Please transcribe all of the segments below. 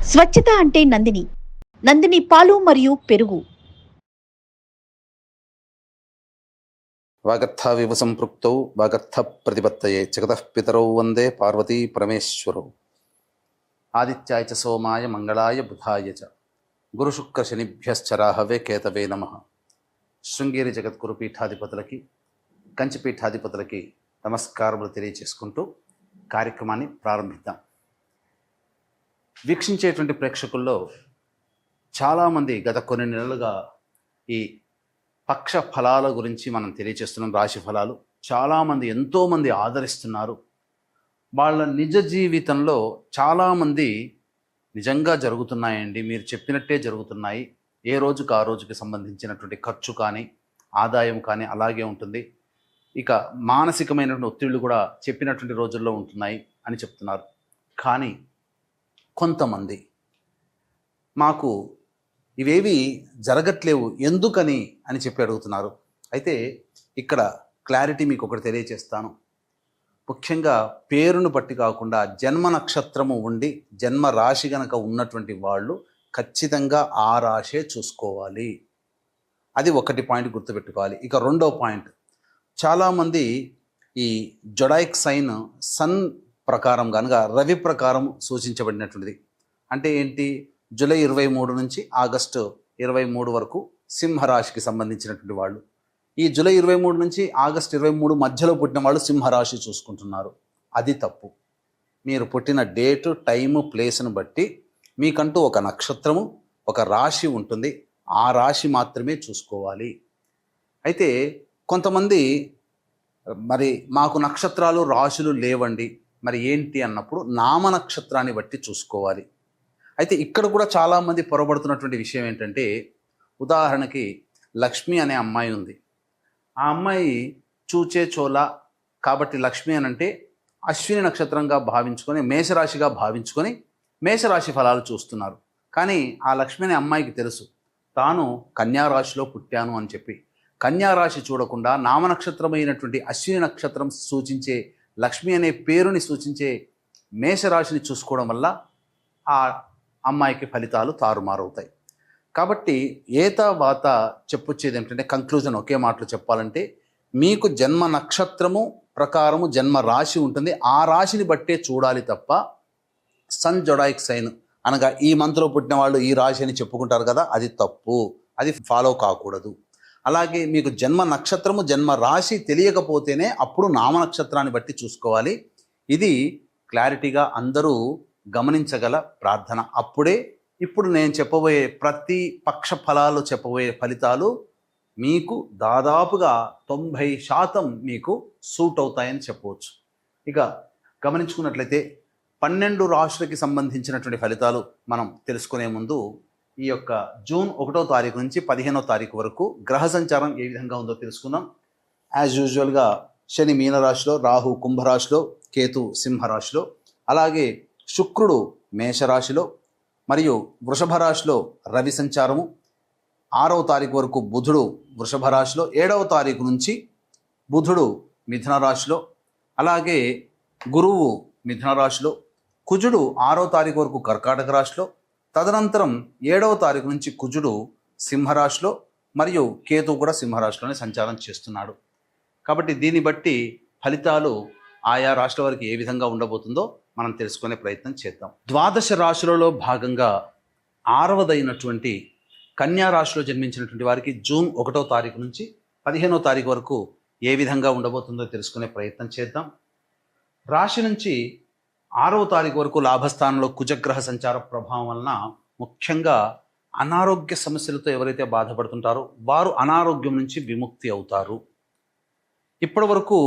స్వచ్ఛత అంటే నందిని. నందిని పాలు మరియు పెరుగు. వాగర్థావివ సంపృక్తౌ వాగర్థ ప్రతిపత్తయే జగతః పితరౌ వందే పార్వతీ పరమేశ్వరౌ. ఆదిత్యాయ చ సోమాయ మంగళాయ బుధాయ చ గురుశుక్ర శనిభ్యశ్చరాహవే కేతవే నమః. శృంగేరి జగద్గురు పీఠాధిపతులకి, కంచి పీఠాధిపతులకి నమస్కారములు తెలియచేసుకుంటూ కార్యక్రమాన్ని ప్రారంభిద్దాం. వీక్షించేటువంటి ప్రేక్షకుల్లో చాలామంది గత కొన్ని నెలలుగా ఈ పక్ష ఫలాల గురించి మనం తెలియచేస్తున్నాం. రాశి ఫలాలు చాలామంది ఎంతోమంది ఆదరిస్తున్నారు. వాళ్ళ నిజ జీవితంలో చాలామంది నిజంగా జరుగుతున్నాయండి, మీరు చెప్పినట్టే జరుగుతున్నాయి, ఏ రోజుకు ఆ రోజుకి సంబంధించినటువంటి ఖర్చు కానీ ఆదాయం కానీ అలాగే ఉంటుంది, ఇక మానసికమైనటువంటి ఒత్తిళ్లు కూడా చెప్పినటువంటి రోజుల్లో ఉంటున్నాయి అని చెప్తున్నారు. కానీ కొంతమంది మాకు ఇవేవి జరగట్లేవు ఎందుకని అని చెప్పి అడుగుతున్నారు. అయితే ఇక్కడ క్లారిటీ మీకు ఒకటి తెలియచేస్తాను. ముఖ్యంగా పేరును బట్టి కాకుండా జన్మ నక్షత్రము ఉండి జన్మ రాశి గనక ఉన్నటువంటి వాళ్ళు ఖచ్చితంగా ఆ రాశే చూసుకోవాలి. అది ఒకటి పాయింట్ గుర్తుపెట్టుకోవాలి. ఇక రెండో పాయింట్, చాలామంది ఈ జొడాయిక్ సైన్ సన్ ప్రకారం కనుక రవి ప్రకారం సూచించబడినటువంటిది. అంటే ఏంటి, జూలై 23 నుంచి ఆగస్టు 23 వరకు సింహరాశికి సంబంధించినటువంటి వాళ్ళు. ఈ జూలై 23 నుంచి ఆగస్టు 23 మధ్యలో పుట్టిన వాళ్ళు సింహరాశి చూసుకుంటున్నారు. అది తప్పు. మీరు పుట్టిన డేటు, టైము, ప్లేస్ను బట్టి మీకంటూ ఒక నక్షత్రము, ఒక రాశి ఉంటుంది. ఆ రాశి మాత్రమే చూసుకోవాలి. అయితే కొంతమంది మరి మాకు నక్షత్రాలు రాశులు లేవండి, మరి ఏంటి అన్నప్పుడు నామ నక్షత్రాన్ని బట్టి చూసుకోవాలి. అయితే ఇక్కడ కూడా చాలామంది పొరబడుతున్నటువంటి విషయం ఏంటంటే, ఉదాహరణకి లక్ష్మి అనే అమ్మాయి ఉంది. ఆ అమ్మాయి చూచే చోళ కాబట్టి లక్ష్మి అని అంటే అశ్విని నక్షత్రంగా భావించుకొని మేషరాశిగా భావించుకొని మేషరాశి ఫలాలు చూస్తున్నారు. కానీ ఆ లక్ష్మి అనే అమ్మాయికి తెలుసు తాను కన్యారాశిలో పుట్టాను అని చెప్పి. కన్యారాశి చూడకుండా నామనక్షత్రమైనటువంటి అశ్విని నక్షత్రం సూచించే లక్ష్మి అనే పేరుని సూచించే మేషరాశిని చూసుకోవడం వల్ల ఆ అమ్మాయికి ఫలితాలు తారుమారవుతాయి. కాబట్టి ఏతా వాత చెప్పొచ్చేది ఏమిటంటే, కంక్లూజన్ ఒకే మాటలో చెప్పాలంటే, మీకు జన్మ నక్షత్రము ప్రకారము జన్మ రాశి ఉంటుంది. ఆ రాశిని బట్టే చూడాలి తప్ప సన్ జొడాయిక్ సైన్ అనగా ఈ మంత్లో పుట్టిన వాళ్ళు ఈ రాశి అని చెప్పుకుంటారు కదా, అది తప్పు. అది ఫాలో కాకూడదు. అలాగే మీకు జన్మ నక్షత్రము జన్మ రాశి తెలియకపోతేనే అప్పుడు నామ నక్షత్రాన్ని బట్టి చూసుకోవాలి. ఇది క్లారిటీగా అందరూ గమనించగల ప్రార్థన. అప్పుడే ఇప్పుడు నేను చెప్పబోయే ప్రతి పక్ష ఫలాలు చెప్పబోయే ఫలితాలు మీకు దాదాపుగా 90% మీకు సూట్ అవుతాయని చెప్పవచ్చు. ఇక గమనించుకున్నట్లయితే 12 రాశులకి సంబంధించినటువంటి ఫలితాలు మనం తెలుసుకునే ముందు ఈ యొక్క జూన్ 1వ తారీఖు నుంచి 15వ తారీఖు వరకు గ్రహ సంచారం ఏ విధంగా ఉందో తెలుసుకుందాం. యాజ్ యూజువల్గా శని మీనరాశిలో, రాహు కుంభరాశిలో, కేతు సింహరాశిలో, అలాగే శుక్రుడు మేషరాశిలో మరియు వృషభ రాశిలో రవి సంచారము, 6వ తారీఖు వరకు బుధుడు వృషభ రాశిలో, 7వ తారీఖు నుంచి బుధుడు మిథున రాశిలో, అలాగే గురువు మిథున రాశిలో, కుజుడు 6వ తారీఖు వరకు కర్కాటక రాశిలో, తదనంతరం 7వ తారీఖు నుంచి కుజుడు సింహరాశిలో మరియు కేతు కూడా సింహరాశిలోనే సంచారం చేస్తున్నాడు. కాబట్టి దీన్ని బట్టి ఫలితాలు ఆయా రాశుల వారికి ఏ విధంగా ఉండబోతుందో మనం తెలుసుకునే ప్రయత్నం చేద్దాం. ద్వాదశ రాశులలో భాగంగా 6వదైనటువంటి కన్యా రాశిలో జన్మించినటువంటి వారికి జూన్ 1వ తారీఖు నుంచి 15వ తారీఖు వరకు ఏ విధంగా ఉండబోతుందో తెలుసుకునే ప్రయత్నం చేద్దాం. రాశి నుంచి 6వ తారీఖు వరకు లాభస్థానంలో కుజగ్రహ సంచార ప్రభావం వలన ముఖ్యంగా అనారోగ్య సమస్యలతో ఎవరైతే బాధపడుతుంటారో వారు అనారోగ్యం నుంచి విముక్తి అవుతారు. ఇప్పటి వరకు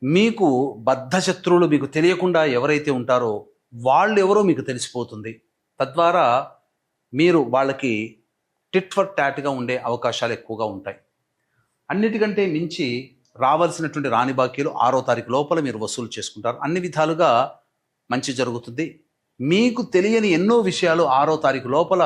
మీకు బద్ధశత్రువులు మీకు తెలియకుండా ఎవరైతే ఉంటారో వాళ్ళు ఎవరో మీకు తెలిసిపోతుంది. తద్వారా మీరు వాళ్ళకి టిట్ ఫర్ టాట్గా ఉండే అవకాశాలు ఎక్కువగా ఉంటాయి. అన్నిటికంటే మించి రావాల్సినటువంటి రాని బాకీలు 6వ తారీఖు లోపల మీరు వసూలు చేసుకుంటారు. అన్ని విధాలుగా మంచి జరుగుతుంది. మీకు తెలియని ఎన్నో విషయాలు 6వ తారీఖు లోపల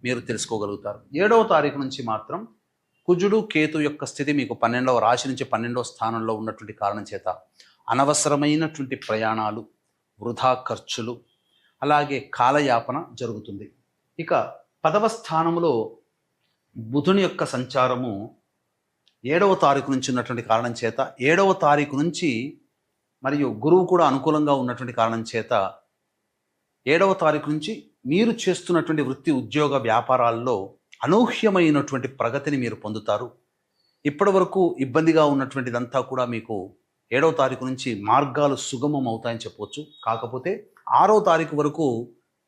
మీరు తెలుసుకోగలుగుతారు. 7వ తారీఖు నుంచి మాత్రం కుజుడు కేతు యొక్క స్థితి మీకు 12వ రాశి నుంచి 12వ స్థానంలో ఉన్నటువంటి కారణం చేత అనవసరమైనటువంటి ప్రయాణాలు, వృధా ఖర్చులు, అలాగే కాలయాపన జరుగుతుంది. ఇక 10వ స్థానంలో బుధుని యొక్క సంచారము 7వ తారీఖు నుంచి ఉన్నటువంటి కారణం చేత, 7వ తారీఖు నుంచి మరియు గురువు కూడా అనుకూలంగా ఉన్నటువంటి కారణం చేత 7వ తారీఖు నుంచి మీరు చేస్తున్నటువంటి వృత్తి ఉద్యోగ వ్యాపారాల్లో అనూహ్యమైనటువంటి ప్రగతిని మీరు పొందుతారు. ఇప్పటి వరకు ఇబ్బందిగా ఉన్నటువంటిదంతా కూడా మీకు 7వ తారీఖు నుంచి మార్గాలు సుగమం అవుతాయని చెప్పవచ్చు. కాకపోతే 6వ తారీఖు వరకు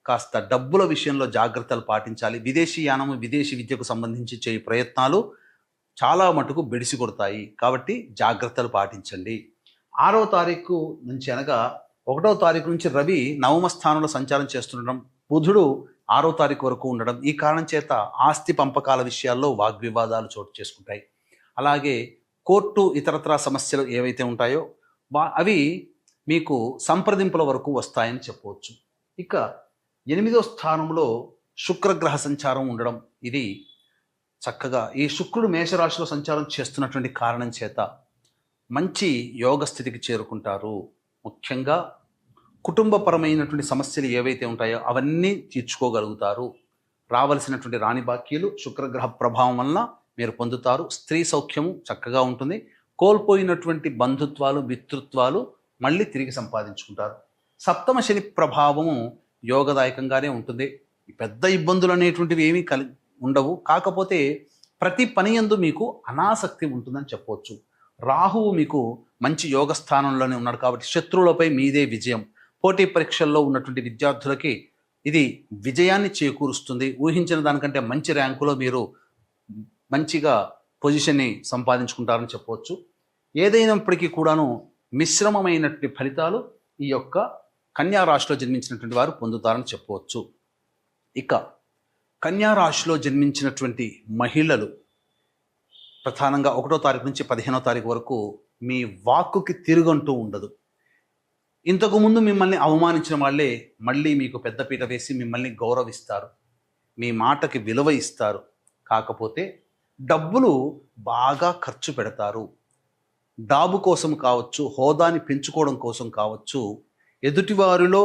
కాస్త డబ్బుల విషయంలో జాగ్రత్తలు పాటించాలి. విదేశీ యానము, విదేశీ విద్యకు సంబంధించి చేయ ప్రయత్నాలు చాలా మటుకు బెడిసి కొడతాయి. కాబట్టి జాగ్రత్తలు పాటించండి. 6వ తారీఖు నుంచి అనగా 1వ తారీఖు నుంచి రవి నవమ స్థానంలో సంచారం చేస్తుండడం, బుధుడు 6వ తారీఖు వరకు ఉండడం, ఈ కారణం చేత ఆస్తి పంపకాల విషయాల్లో వాగ్వివాదాలు చోటు చేసుకుంటాయి. అలాగే కోర్టు ఇతరత్రా సమస్యలు ఏవైతే ఉంటాయో అవి మీకు సంప్రదింపుల వరకు వస్తాయని చెప్పవచ్చు. ఇక 8వ స్థానంలో శుక్రగ్రహ సంచారం ఉండడం, ఇది చక్కగా ఈ శుక్రుడు మేషరాశిలో సంచారం చేస్తున్నటువంటి కారణం చేత మంచి యోగ స్థితికి చేరుకుంటారు. ముఖ్యంగా కుటుంబపరమైనటువంటి సమస్యలు ఏవైతే ఉంటాయో అవన్నీ తీర్చుకోగలుగుతారు. రావలసినటువంటి రాణి బాకీలు శుక్రగ్రహ ప్రభావం వలన మీరు పొందుతారు. స్త్రీ సౌఖ్యము చక్కగా ఉంటుంది. కోల్పోయినటువంటి బంధుత్వాలు, మిత్రుత్వాలు మళ్ళీ తిరిగి సంపాదించుకుంటారు. 7వ శని ప్రభావము యోగదాయకంగానే ఉంటుంది. పెద్ద ఇబ్బందులు అనేటువంటివి ఏమీ ఉండవు. కాకపోతే ప్రతి పని యందు మీకు అనాసక్తి ఉంటుందని చెప్పవచ్చు. రాహువు మీకు మంచి యోగ స్థానంలోనే ఉన్నాడు కాబట్టి శత్రువులపై మీదే విజయం. పోటీ పరీక్షల్లో ఉన్నటువంటి విద్యార్థులకి ఇది విజయాన్ని చేకూరుస్తుంది. ఊహించిన దానికంటే మంచి ర్యాంకులో మీరు మంచిగా పొజిషన్ని సంపాదించుకుంటారని చెప్పవచ్చు. ఏదైనప్పటికీ కూడాను మిశ్రమమైనటువంటి ఫలితాలు ఈ యొక్క కన్యా రాశిలో జన్మించినటువంటి వారు పొందుతారని చెప్పవచ్చు. ఇక కన్యా రాశిలో జన్మించినటువంటి మహిళలు ప్రధానంగా 1వ తారీఖు నుంచి 15వ తారీఖు వరకు మీ వాక్కుకి తిరుగంటూ ఉండదు. ఇంతకుముందు మిమ్మల్ని అవమానించిన వాళ్ళే మళ్ళీ మీకు పెద్దపీట వేసి మిమ్మల్ని గౌరవిస్తారు, మీ మాటకి విలువ ఇస్తారు. కాకపోతే డబ్బులు బాగా ఖర్చు పెడతారు. డాబు కోసం కావచ్చు, హోదాని పెంచుకోవడం కోసం కావచ్చు, ఎదుటివారిలో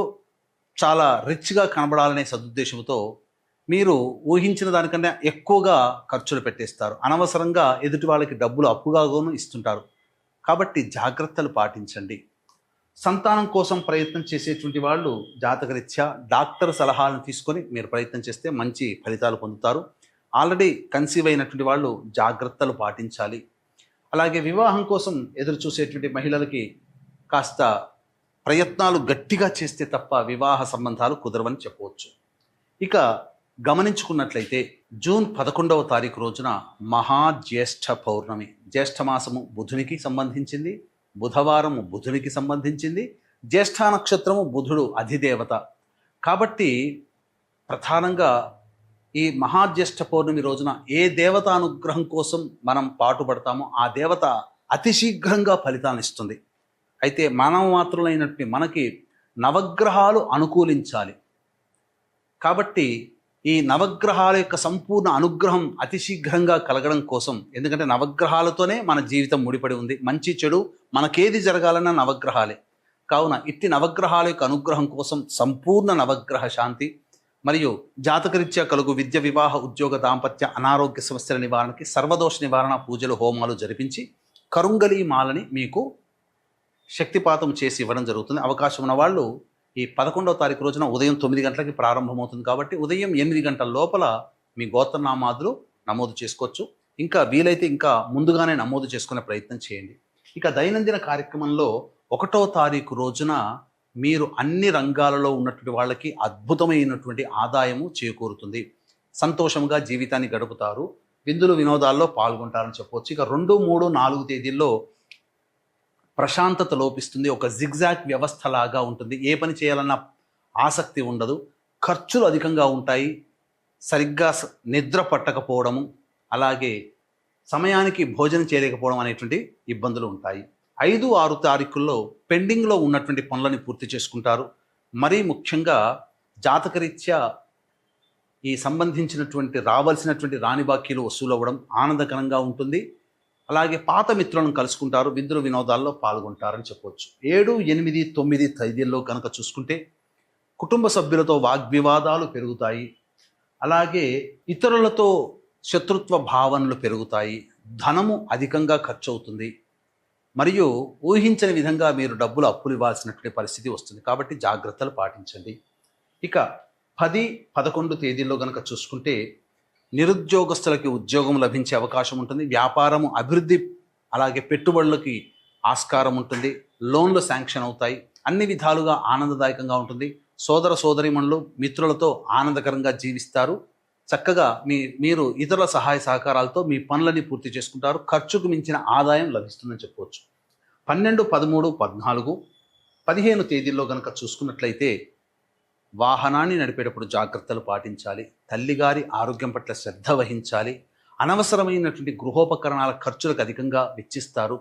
చాలా రిచ్గా కనబడాలనే సదుద్దేశంతో మీరు ఊహించిన దానికన్నా ఎక్కువగా ఖర్చులు పెట్టేస్తారు. అనవసరంగా ఎదుటి వాళ్ళకి డబ్బులు అప్పుగాను ఇస్తుంటారు. కాబట్టి జాగ్రత్తలు పాటించండి. సంతానం కోసం ప్రయత్నం చేసేటువంటి వాళ్ళు జాతకరీత్యా డాక్టర్ సలహాలను తీసుకొని మీరు ప్రయత్నం చేస్తే మంచి ఫలితాలు పొందుతారు. ఆల్రెడీ కన్సీవ్ అయినటువంటి వాళ్ళు జాగ్రత్తలు పాటించాలి. అలాగే వివాహం కోసం ఎదురు చూసేటువంటి మహిళలకి కాస్త ప్రయత్నాలు గట్టిగా చేస్తే తప్ప వివాహ సంబంధాలు కుదరవని చెప్పవచ్చు. ఇక గమనించుకున్నట్లయితే జూన్ 11వ తారీఖు రోజున మహాజ్యేష్ఠ పౌర్ణమి. జ్యేష్ఠమాసము బుధునికి సంబంధించింది, బుధవారము బుధునికి సంబంధించింది, జ్యేష్ఠ నక్షత్రము బుధుడు అధిదేవత. కాబట్టి ప్రధానంగా ఈ మహాజ్యేష్ఠ పౌర్ణమి రోజున ఏ దేవత అనుగ్రహం కోసం మనం పాటుపడతామో ఆ దేవత అతి శీఘ్రంగా ఫలితాన్ని ఇస్తుంది. అయితే మానవ మాత్రులైనట్టు మనకి నవగ్రహాలు అనుకూలించాలి. కాబట్టి ఈ నవగ్రహాల యొక్క సంపూర్ణ అనుగ్రహం అతి శీఘ్రంగా కలగడం కోసం, ఎందుకంటే నవగ్రహాలతోనే మన జీవితం ముడిపడి ఉంది. మంచి చెడు మనకేది జరగాలన్నా నవగ్రహాలే. కావున ఇట్టి నవగ్రహాల యొక్క అనుగ్రహం కోసం సంపూర్ణ నవగ్రహ శాంతి మరియు జాతకరీత్యా కలుగు విద్య, వివాహ, ఉద్యోగ, దాంపత్య, అనారోగ్య సమస్యల నివారణకి సర్వదోష నివారణ పూజలు, హోమాలు జరిపించి కరుంగలి మాలని మీకు శక్తిపాతం చేసి ఇవ్వడం జరుగుతుంది. అవకాశం ఉన్న వాళ్ళు ఈ 11వ తారీఖు రోజున ఉదయం 9 గంటలకి ప్రారంభమవుతుంది కాబట్టి ఉదయం 8 గంటల లోపల మీ గోత్రనామాదులు నమోదు చేసుకోవచ్చు. ఇంకా వీలైతే ఇంకా ముందుగానే నమోదు చేసుకునే ప్రయత్నం చేయండి. ఇక దైనందిన కార్యక్రమంలో 1వ తారీఖు రోజున మీరు అన్ని రంగాలలో ఉన్నటువంటి వాళ్ళకి అద్భుతమైనటువంటి ఆదాయము చేకూరుతుంది. సంతోషంగా జీవితాన్ని గడుపుతారు. విందులు వినోదాల్లో పాల్గొంటారని చెప్పవచ్చు. ఇక 2, 3, 4 తేదీల్లో ప్రశాంతత లోపిస్తుంది. ఒక జిగ్జాగ్ వ్యవస్థ లాగా ఉంటుంది. ఏ పని చేయాలన్నా ఆసక్తి ఉండదు. ఖర్చులు అధికంగా ఉంటాయి. సరిగ్గా నిద్ర పట్టకపోవడము, అలాగే సమయానికి భోజనం చేయలేకపోవడం అనేటువంటి ఇబ్బందులు ఉంటాయి. 5, 6 తారీఖుల్లో పెండింగ్లో ఉన్నటువంటి పనులని పూర్తి చేసుకుంటారు. మరీ ముఖ్యంగా జాతకరీత్యా ఈ సంబంధించినటువంటి రావాల్సినటువంటి రాణి బాకీలు వసూలు అవ్వడం ఆనందకరంగా ఉంటుంది. అలాగే పాత మిత్రులను కలుసుకుంటారు. విందులు వినోదాల్లో పాల్గొంటారని చెప్పవచ్చు. 7, 8, 9 తేదీల్లో కనుక చూసుకుంటే కుటుంబ సభ్యులతో వాగ్వివాదాలు పెరుగుతాయి. అలాగే ఇతరులతో శత్రుత్వ భావనలు పెరుగుతాయి. ధనము అధికంగా ఖర్చు అవుతుంది. మరియు ఊహించని విధంగా మీరు డబ్బులు అప్పులు ఇవ్వాల్సినటువంటి పరిస్థితి వస్తుంది. కాబట్టి జాగ్రత్తలు పాటించండి. ఇక 10, 11 తేదీల్లో కనుక చూసుకుంటే నిరుద్యోగస్తులకి ఉద్యోగం లభించే అవకాశం ఉంటుంది. వ్యాపారము అభివృద్ధి, అలాగే పెట్టుబడులకి ఆస్కారం ఉంటుంది. లోన్లు శాంక్షన్ అవుతాయి. అన్ని విధాలుగా ఆనందదాయకంగా ఉంటుంది. సోదర సోదరీమణులు మిత్రులతో ఆనందకరంగా జీవిస్తారు. చక్కగా మీరు ఇతరుల సహాయ సహకారాలతో మీ పనులని పూర్తి చేసుకుంటారు. ఖర్చుకు మించిన ఆదాయం లభిస్తుందని చెప్పవచ్చు. 12, 13, 14, 15 తేదీల్లో కనుక చూసుకున్నట్లయితే వాహనాన్ని నడిపేటప్పుడు జాగ్రత్తలు పాటించాలి. తల్లిగారి ఆరోగ్యం పట్ల శ్రద్ధ వహించాలి. అనవసరమైనటువంటి గృహోపకరణాల ఖర్చులకు అధికంగా వెచ్చిస్తారు.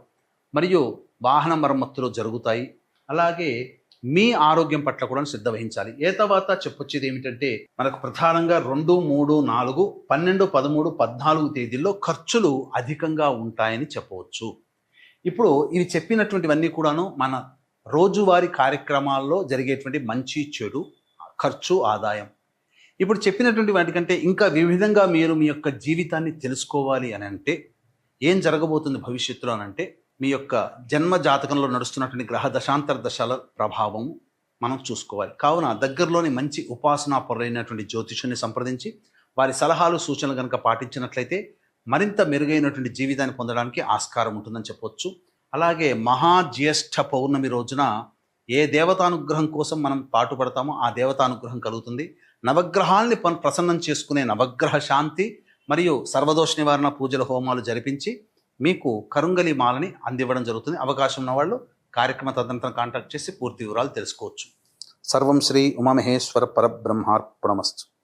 మరియు వాహన మరమ్మతులు జరుగుతాయి. అలాగే మీ ఆరోగ్యం పట్ల కూడా శ్రద్ధ వహించాలి. ఏ తర్వాత చెప్పొచ్చేది ఏమిటంటే మనకు ప్రధానంగా 2, 3, 4, 12, 13, 14 తేదీల్లో ఖర్చులు అధికంగా ఉంటాయని చెప్పవచ్చు. ఇప్పుడు ఇవి చెప్పినటువంటివన్నీ కూడాను మన రోజువారీ కార్యక్రమాల్లో జరిగేటువంటి మంచి చెడు, ఖర్చు, ఆదాయం. ఇప్పుడు చెప్పినటువంటి వాటికంటే ఇంకా వివిధంగా మీరు మీ యొక్క జీవితాన్ని తెలుసుకోవాలి అని అంటే ఏం జరగబోతుంది భవిష్యత్తులో అనంటే మీ యొక్క జన్మ జాతకంలో నడుస్తున్నటువంటి గ్రహ దశాంతర దశల ప్రభావం మనం చూసుకోవాలి. కావున దగ్గరలోని మంచి ఉపాసనా పరులైనటువంటి జ్యోతిషుని సంప్రదించి వారి సలహాలు సూచనలు కనుక పాటించినట్లయితే మరింత మెరుగైనటువంటి జీవితాన్ని పొందడానికి ఆస్కారం ఉంటుందని చెప్పొచ్చు. అలాగే మహాజ్యేష్ఠ పౌర్ణమి రోజున ఏ దేవతానుగ్రహం కోసం మనం పాటుపడతామో ఆ దేవతానుగ్రహం కలుగుతుంది. నవగ్రహాల్ని ప్రసన్నం చేసుకునే నవగ్రహ శాంతి మరియు సర్వదోష నివారణ పూజల హోమాలు జరిపించి మీకు కరుంగలి మాలని అందివ్వడం జరుగుతుంది. అవకాశం ఉన్న వాళ్ళు కార్యక్రమ తదనంతరం కాంటాక్ట్ చేసి పూర్తి వివరాలు తెలుసుకోవచ్చు. సర్వం శ్రీ ఉమామహేశ్వర పరబ్రహ్మార్పణమస్తు.